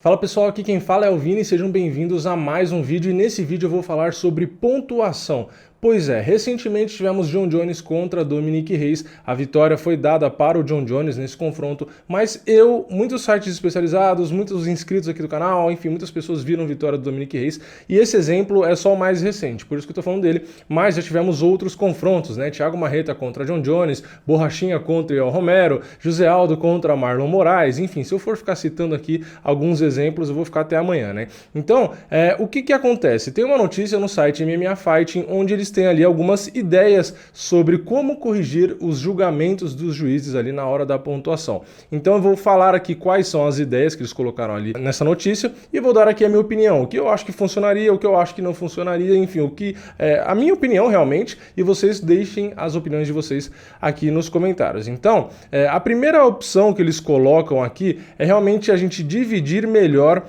Fala pessoal, aqui quem fala é o Vini, sejam bem-vindos a mais um vídeo e nesse vídeo eu vou falar sobre pontuação. Pois é, recentemente tivemos Jon Jones contra Dominick Reyes, a vitória foi dada para o Jon Jones nesse confronto, mas muitos sites especializados, muitos inscritos aqui do canal, enfim, muitas pessoas viram a vitória do Dominick Reyes e esse exemplo é só o mais recente, por isso que eu tô falando dele, mas já tivemos outros confrontos, né? Thiago Marreta contra Jon Jones, Borrachinha contra Yoel Romero, José Aldo contra Marlon Moraes, enfim, se eu for ficar citando aqui alguns exemplos, eu vou ficar até amanhã, né? Então, o que acontece? Tem uma notícia no site MMA Fighting onde eles têm ali algumas ideias sobre como corrigir os julgamentos dos juízes ali na hora da pontuação. Então eu vou falar aqui quais são as ideias que eles colocaram ali nessa notícia e vou dar aqui a minha opinião, o que eu acho que funcionaria, o que eu acho que não funcionaria, enfim, o que a minha opinião realmente, e vocês deixem as opiniões de vocês aqui nos comentários. Então, a primeira opção que eles colocam aqui é realmente a gente dividir melhor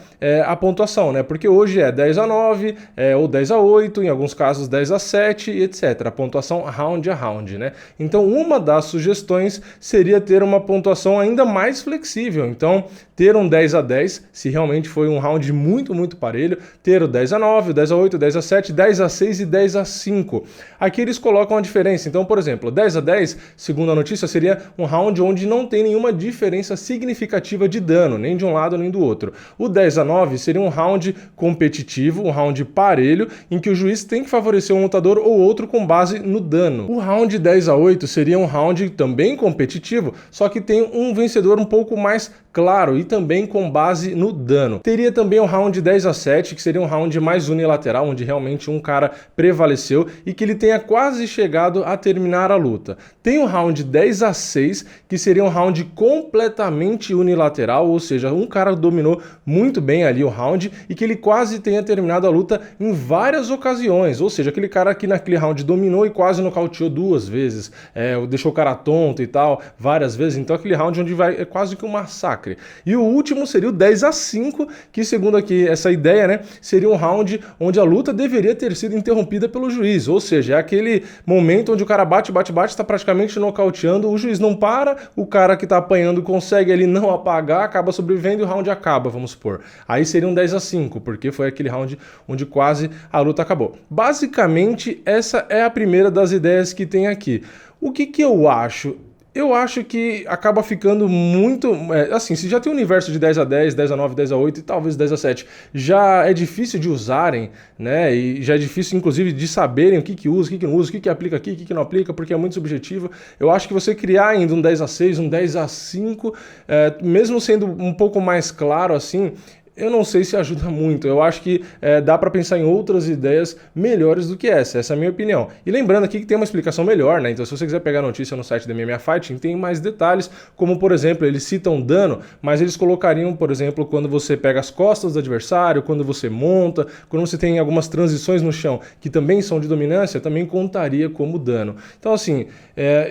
a pontuação, né? Porque hoje é 10-9, ou 10-8, em alguns casos 10-7, etc. A pontuação round a round, né? Então, uma das sugestões seria ter uma pontuação ainda mais flexível. Então, ter um 10-10, se realmente foi um round muito parelho, ter o 10-9, o 10-8, o 10-7, 10-6 e 10-5. Aqui eles colocam a diferença. Então, por exemplo, 10-10, segundo a notícia, seria um round onde não tem nenhuma diferença significativa de dano, nem de um lado nem do outro. O 10-9 seria um round competitivo, um round parelho, em que o juiz tem que favorecer um lutador ou outro com base no dano. O round 10-8 seria um round também competitivo, só que tem um vencedor um pouco mais claro e também com base no dano. Teria também o round 10-7, que seria um round mais unilateral, onde realmente um cara prevaleceu e que ele tenha quase chegado a terminar a luta. Tem o round 10-6, que seria um round completamente unilateral, ou seja, um cara dominou muito bem ali o round e que ele quase tenha terminado a luta em várias ocasiões, ou seja, aquele cara que naquele round dominou e quase nocauteou duas vezes, deixou o cara tonto e tal, várias vezes, então aquele round onde vai quase que um massacre. E o último seria o 10-5, que segundo aqui essa ideia, né, seria um round onde a luta deveria ter sido interrompida pelo juiz, ou seja, é aquele momento onde o cara bate, está praticamente nocauteando, o juiz não para, o cara que tá apanhando consegue ali não apagar, acaba sobrevivendo e o round acaba, vamos supor. Aí seria um 10-5, porque foi aquele round onde quase a luta acabou. Basicamente, essa é a primeira das ideias que tem aqui. O que eu acho? Eu acho que acaba ficando muito... assim, se já tem um universo de 10-10, 10-9, 10-8 e talvez 10-7, já é difícil de usarem, né? E já é difícil, inclusive, de saberem o que usa, o que não usa, o que aplica aqui, o que não aplica, porque é muito subjetivo. Eu acho que você criar ainda um 10-6, um 10-5, mesmo sendo um pouco mais claro assim, eu não sei se ajuda muito. Eu acho que dá para pensar em outras ideias melhores do que essa é a minha opinião. E lembrando aqui que tem uma explicação melhor, né? Então se você quiser pegar a notícia no site da MMA Fighting, tem mais detalhes, como por exemplo, eles citam dano, mas eles colocariam, por exemplo, quando você pega as costas do adversário, quando você monta, quando você tem algumas transições no chão que também são de dominância, também contaria como dano. Então assim,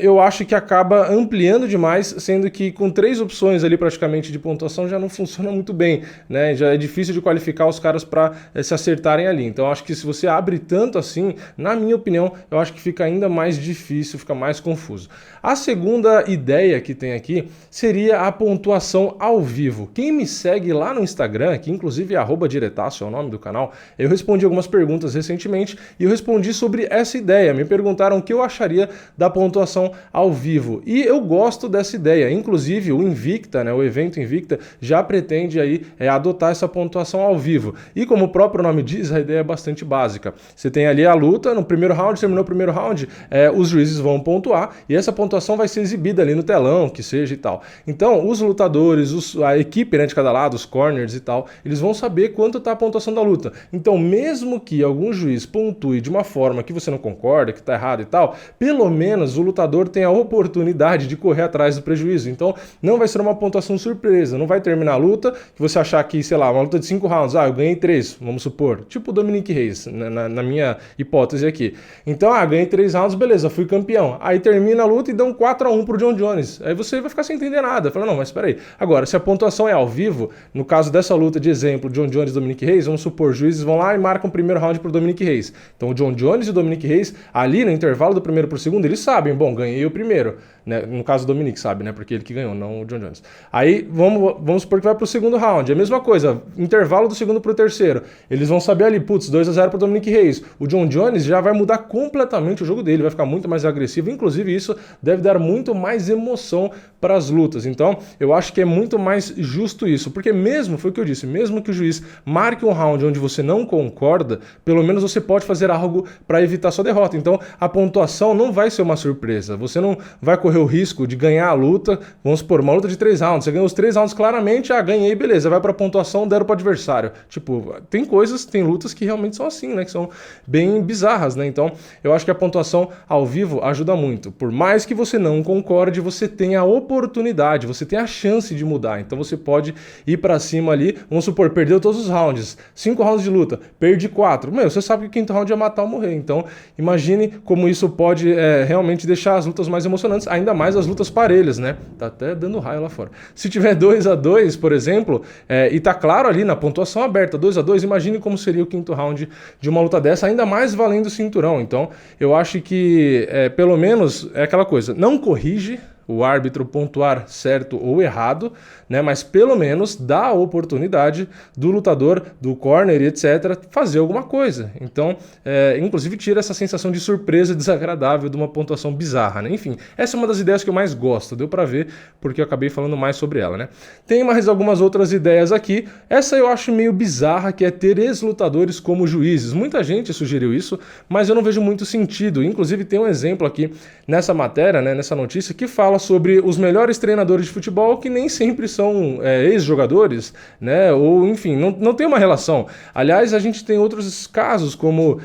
eu acho que acaba ampliando demais, sendo que com 3 opções ali praticamente de pontuação já não funciona muito bem, né? Já é difícil de qualificar os caras para se acertarem ali. Então acho que se você abre tanto assim, na minha opinião, eu acho que fica ainda mais difícil, fica mais confuso. A segunda ideia que tem aqui seria a pontuação ao vivo. Quem me segue lá no Instagram, que inclusive é @diretaço, é o nome do canal, eu respondi algumas perguntas recentemente e eu respondi sobre essa ideia. Me perguntaram o que eu acharia da pontuação ao vivo. E eu gosto dessa ideia. Inclusive o Invicta, né, o evento Invicta, já pretende aí adotar essa pontuação ao vivo. E como o próprio nome diz, a ideia é bastante básica. Você tem ali a luta, no primeiro round, terminou o primeiro round, os juízes vão pontuar e essa pontuação vai ser exibida ali no telão, que seja e tal. Então, os lutadores, a equipe, né, de cada lado, os corners e tal, eles vão saber quanto está a pontuação da luta. Então, mesmo que algum juiz pontue de uma forma que você não concorda, que está errado e tal, pelo menos o lutador tem a oportunidade de correr atrás do prejuízo. Então, não vai ser uma pontuação surpresa, não vai terminar a luta, que você achar que, sei lá, uma luta de 5 rounds, eu ganhei 3, vamos supor, tipo o Dominick Reyes, na minha hipótese aqui. Então, ganhei 3 rounds, beleza, fui campeão. Aí termina a luta e dão 4-1 pro Jon Jones. Aí você vai ficar sem entender nada. Fala, não, mas espera aí. Agora, se a pontuação é ao vivo, no caso dessa luta de exemplo, Jon Jones e Dominick Reyes, vamos supor, juízes vão lá e marcam o primeiro round pro Dominick Reyes. Então, o Jon Jones e o Dominick Reyes, ali no intervalo do primeiro pro segundo, eles sabem, bom, ganhei o primeiro. Né? No caso do Dominick, sabe, né? Porque ele que ganhou, não o Jon Jones. Aí, vamos supor que vai pro segundo round. É a mesma coisa. coisa, intervalo do segundo pro terceiro. Eles vão saber ali, putz, 2-0 pro Dominic Reyes. O Jon Jones já vai mudar completamente o jogo dele, vai ficar muito mais agressivo. Inclusive, isso deve dar muito mais emoção para as lutas. Então, eu acho que é muito mais justo isso. Porque mesmo, foi o que eu disse, mesmo que o juiz marque um round onde você não concorda, pelo menos você pode fazer algo para evitar sua derrota. Então, a pontuação não vai ser uma surpresa. Você não vai correr o risco de ganhar a luta, vamos supor, uma luta de 3 rounds. Você ganhou os 3 rounds claramente, ganhei, beleza, vai para pontuação, deram para adversário. Tipo, tem lutas que realmente são assim, né? Que são bem bizarras, né? Então, eu acho que a pontuação ao vivo ajuda muito. Por mais que você não concorde, você tem a oportunidade, você tem a chance de mudar. Então, você pode ir para cima ali, vamos supor, perdeu todos os rounds, 5 rounds de luta, perdi 4. Você sabe que o quinto round é matar ou morrer. Então, imagine como isso pode realmente deixar as lutas mais emocionantes, ainda mais as lutas parelhas, né? Tá até dando raio lá fora. Se tiver 2-2, por exemplo, e tá claro ali na pontuação aberta, 2-2, imagine como seria o quinto round de uma luta dessa, ainda mais valendo o cinturão. Então, eu acho que, pelo menos, é aquela coisa, não corrige o árbitro pontuar certo ou errado, né? Mas pelo menos dá a oportunidade do lutador, do corner e etc. fazer alguma coisa. Então, inclusive tira essa sensação de surpresa desagradável de uma pontuação bizarra, né? Enfim, essa é uma das ideias que eu mais gosto, deu pra ver, porque eu acabei falando mais sobre ela, né? Tem mais algumas outras ideias aqui. Essa eu acho meio bizarra, que é ter ex-lutadores como juízes. Muita gente sugeriu isso, mas eu não vejo muito sentido. Inclusive tem um exemplo aqui nessa matéria, né, nessa notícia, que fala sobre os melhores treinadores de futebol que nem sempre são ex-jogadores, né? Ou enfim, não tem uma relação. Aliás, a gente tem outros casos, como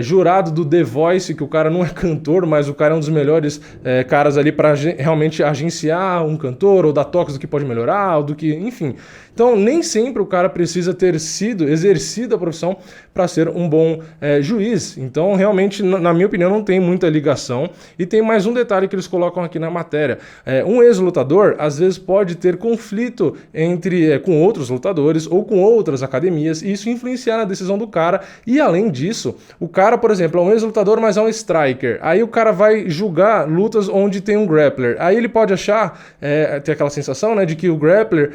jurado do The Voice, que o cara não é cantor, mas o cara é um dos melhores caras ali para realmente agenciar um cantor, ou dar toques do que pode melhorar, ou do que, enfim. Então, nem sempre o cara precisa ter exercido a profissão para ser um bom juiz. Então, realmente, na minha opinião, não tem muita ligação. E tem mais um detalhe que eles colocam aqui na matéria. Um ex-lutador, às vezes, pode ter conflito com outros lutadores ou com outras academias, e isso influenciar na decisão do cara. E, além disso, o cara, por exemplo, é um ex-lutador, mas é um striker. Aí o cara vai julgar lutas onde tem um grappler. Aí ele pode achar, ter aquela sensação, né, de que o grappler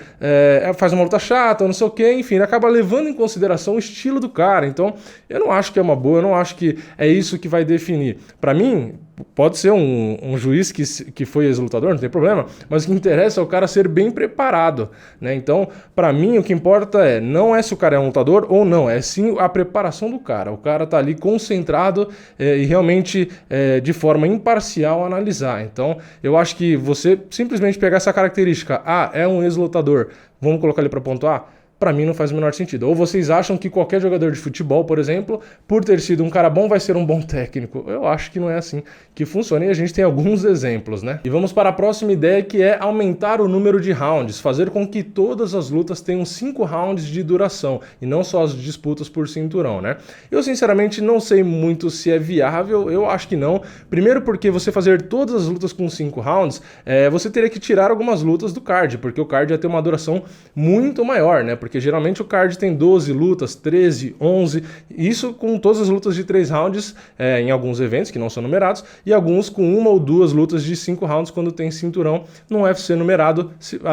faz uma luta chata, ou não sei o que, enfim, ele acaba levando em consideração o estilo do cara. Então, eu não acho que é uma boa, eu não acho que é isso que vai definir. Para mim, pode ser um juiz que foi ex-lutador, não tem problema, mas o que interessa é o cara ser bem preparado, né? Então, para mim, o que importa não é se o cara é um lutador ou não, é sim a preparação do cara. O cara tá ali concentrado e realmente de forma imparcial analisar. Então, eu acho que você simplesmente pegar essa característica, é um ex-lutador, vamos colocar ele para pontuar? Para mim não faz o menor sentido. Ou vocês acham que qualquer jogador de futebol, por exemplo, por ter sido um cara bom, vai ser um bom técnico? Eu acho que não é assim que funciona, e a gente tem alguns exemplos, né? E vamos para a próxima ideia, que é aumentar o número de rounds, fazer com que todas as lutas tenham 5 rounds de duração, e não só as disputas por cinturão, né? Eu, sinceramente, não sei muito se é viável, eu acho que não. Primeiro porque você fazer todas as lutas com 5 rounds, você teria que tirar algumas lutas do card, porque o card ia ter uma duração muito maior, né? Porque geralmente o card tem 12 lutas, 13, 11, isso com todas as lutas de 3 rounds em alguns eventos que não são numerados, e alguns com 1 ou 2 lutas de 5 rounds quando tem cinturão no UFC numerado,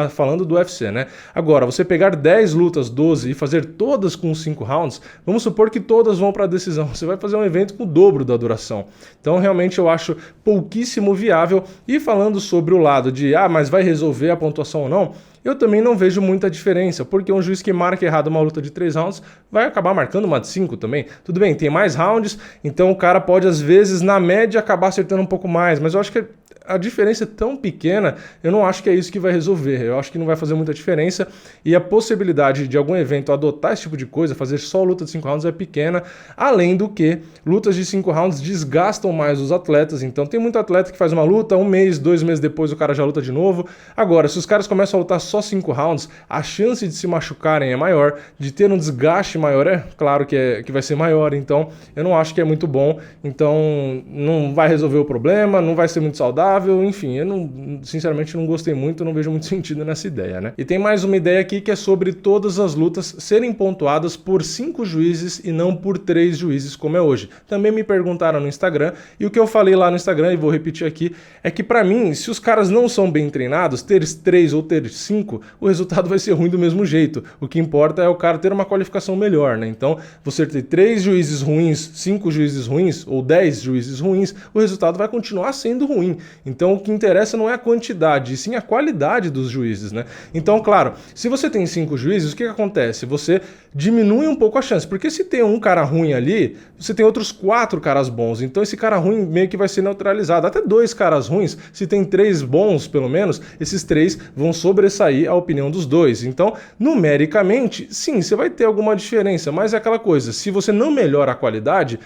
falando do UFC, né? Agora, você pegar 10 lutas, 12 e fazer todas com 5 rounds, vamos supor que todas vão para a decisão, você vai fazer um evento com o dobro da duração. Então, realmente eu acho pouquíssimo viável. E falando sobre o lado de, mas vai resolver a pontuação ou não, eu também não vejo muita diferença, porque um juiz que marca errado uma luta de 3 rounds vai acabar marcando uma de 5 também. Tudo bem, tem mais rounds, então o cara pode, às vezes, na média, acabar acertando um pouco mais, mas eu acho que a diferença é tão pequena, eu não acho que é isso que vai resolver. Eu acho que não vai fazer muita diferença, e a possibilidade de algum evento adotar esse tipo de coisa, fazer só luta de 5 rounds, é pequena. Além do que, lutas de 5 rounds desgastam mais os atletas, então tem muito atleta que faz uma luta, 1 mês, 2 meses depois o cara já luta de novo. Agora, se os caras começam a lutar só 5 rounds, a chance de se machucarem é maior, de ter um desgaste maior, claro que vai ser maior, então eu não acho que é muito bom. Então não vai resolver o problema, não vai ser muito saudável, saudável, enfim, eu sinceramente não gostei muito, não vejo muito sentido nessa ideia, né? E tem mais uma ideia aqui que é sobre todas as lutas serem pontuadas por 5 juízes e não por 3 juízes como é hoje. Também me perguntaram no Instagram, e o que eu falei lá no Instagram, e vou repetir aqui, é que pra mim, se os caras não são bem treinados, ter 3 ou ter 5, o resultado vai ser ruim do mesmo jeito. O que importa é o cara ter uma qualificação melhor, né? Então, você ter 3 juízes ruins, 5 juízes ruins ou 10 juízes ruins, o resultado vai continuar sendo ruim. Então, o que interessa não é a quantidade, e sim a qualidade dos juízes, né? Então, claro, se você tem 5 juízes, o que acontece? Você diminui um pouco a chance, porque se tem um cara ruim ali, você tem outros 4 caras bons, então esse cara ruim meio que vai ser neutralizado. Até 2 caras ruins, se tem 3 bons pelo menos, esses 3 vão sobressair a opinião dos 2. Então, numericamente, sim, você vai ter alguma diferença, mas é aquela coisa, se você não melhora a qualidade,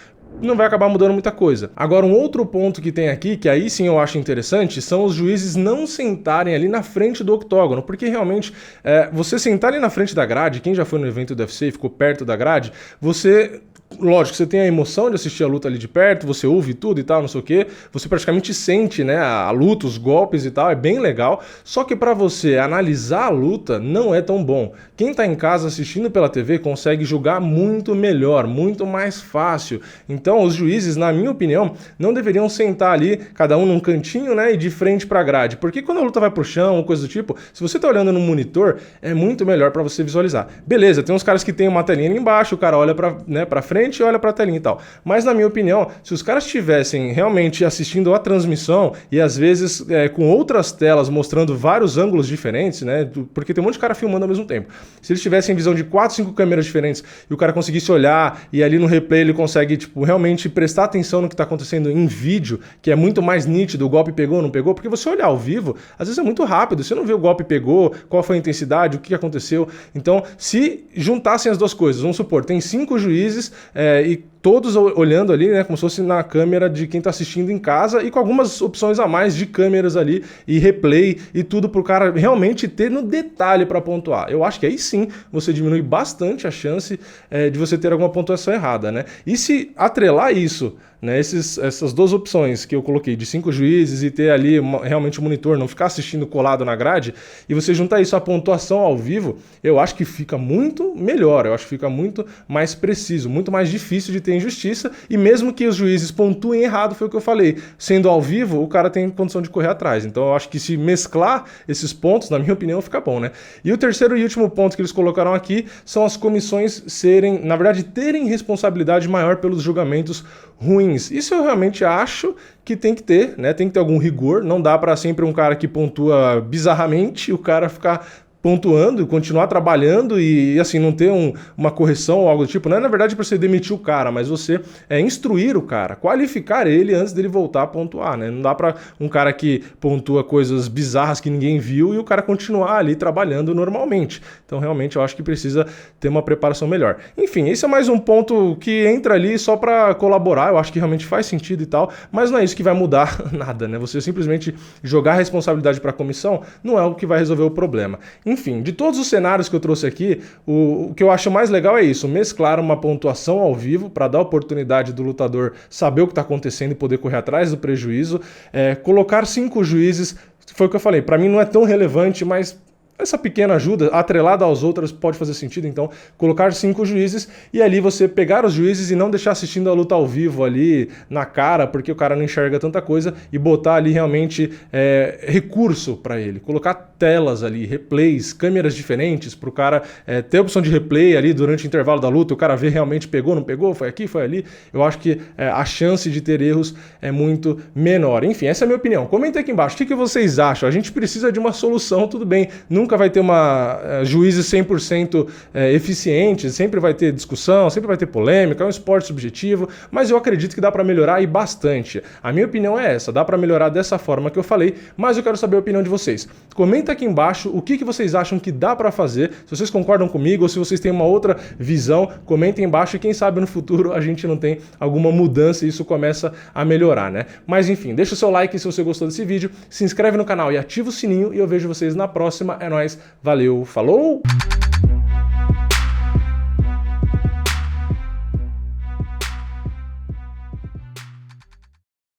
não vai acabar mudando muita coisa. Agora, um outro ponto que tem aqui, que aí sim eu acho interessante, são os juízes não sentarem ali na frente do octógono, porque realmente, você sentar ali na frente da grade, quem já foi no evento do UFC e ficou perto da grade, você... Lógico, você tem a emoção de assistir a luta ali de perto, você ouve tudo e tal, não sei o que, você praticamente sente, né, a luta, os golpes e tal, é bem legal, só que pra você analisar a luta não é tão bom. Quem tá em casa assistindo pela TV consegue julgar muito melhor, muito mais fácil. Então os juízes, na minha opinião, não deveriam sentar ali, cada um num cantinho, né, e de frente pra grade, porque quando a luta vai pro chão ou coisa do tipo, se você tá olhando no monitor, é muito melhor pra você visualizar. Beleza, tem uns caras que tem uma telinha ali embaixo, o cara olha pra frente e olha pra telinha e tal. Mas na minha opinião, se os caras estivessem realmente assistindo a transmissão e às vezes com outras telas mostrando vários ângulos diferentes, né? Porque tem um monte de cara filmando ao mesmo tempo. Se eles tivessem visão de 4, 5 câmeras diferentes e o cara conseguisse olhar e ali no replay ele consegue, tipo, realmente prestar atenção no que tá acontecendo em vídeo, que é muito mais nítido, o golpe pegou ou não pegou, porque você olhar ao vivo, às vezes é muito rápido, você não vê o golpe pegou, qual foi a intensidade, o que aconteceu. Então, se juntassem as duas coisas, vamos supor, tem 5 juízes, e todos olhando ali, né, como se fosse na câmera de quem tá assistindo em casa e com algumas opções a mais de câmeras ali e replay e tudo pro cara realmente ter no detalhe para pontuar. Eu acho que aí sim você diminui bastante a chance de você ter alguma pontuação errada, né? E se atrelar isso, né, essas duas opções que eu coloquei de 5 juízes e ter ali realmente o monitor, não ficar assistindo colado na grade, e você juntar isso à pontuação ao vivo, eu acho que fica muito melhor, eu acho que fica muito mais preciso, muito mais difícil de ter injustiça, e mesmo que os juízes pontuem errado, foi o que eu falei, sendo ao vivo, o cara tem condição de correr atrás. Então eu acho que se mesclar esses pontos, na minha opinião, fica bom, né? E o terceiro e último ponto que eles colocaram aqui são as comissões serem, na verdade, terem responsabilidade maior pelos julgamentos ruins. Isso eu realmente acho que tem que ter, né? Tem que ter algum rigor, não dá para sempre um cara que pontua bizarramente, o cara ficar pontuando, continuar trabalhando e assim, não ter uma correção ou algo do tipo. Não é na verdade para você demitir o cara, mas você instruir o cara, qualificar ele antes dele voltar a pontuar, né? Não dá para um cara que pontua coisas bizarras que ninguém viu e o cara continuar ali trabalhando normalmente. Então realmente eu acho que precisa ter uma preparação melhor. Enfim, esse é mais um ponto que entra ali só para colaborar, eu acho que realmente faz sentido e tal, mas não é isso que vai mudar nada, né? Você simplesmente jogar a responsabilidade para a comissão não é algo que vai resolver o problema. Enfim, de todos os cenários que eu trouxe aqui, o que eu acho mais legal é isso, mesclar uma pontuação ao vivo para dar oportunidade do lutador saber o que está acontecendo e poder correr atrás do prejuízo, colocar 5 juízes, foi o que eu falei, para mim não é tão relevante, mas essa pequena ajuda, atrelada aos outros, pode fazer sentido, então, colocar 5 juízes e ali você pegar os juízes e não deixar assistindo a luta ao vivo ali na cara, porque o cara não enxerga tanta coisa, e botar ali realmente recurso para ele, colocar telas ali, replays, câmeras diferentes para o cara ter a opção de replay ali durante o intervalo da luta, o cara ver realmente pegou, não pegou, foi aqui, foi ali. Eu acho que a chance de ter erros é muito menor. Enfim, essa é a minha opinião. Comenta aqui embaixo, o que vocês acham? A gente precisa de uma solução, tudo bem, nunca vai ter juízes 100% eficientes, sempre vai ter discussão, sempre vai ter polêmica, é um esporte subjetivo, mas eu acredito que dá para melhorar e bastante. A minha opinião é essa, dá para melhorar dessa forma que eu falei, mas eu quero saber a opinião de vocês. Comenta aqui embaixo o que vocês acham que dá para fazer, se vocês concordam comigo ou se vocês têm uma outra visão, comentem embaixo e quem sabe no futuro a gente não tem alguma mudança e isso começa a melhorar, né? Mas enfim, deixa o seu like se você gostou desse vídeo, se inscreve no canal e ativa o sininho e eu vejo vocês na próxima. É nóis, valeu, falou!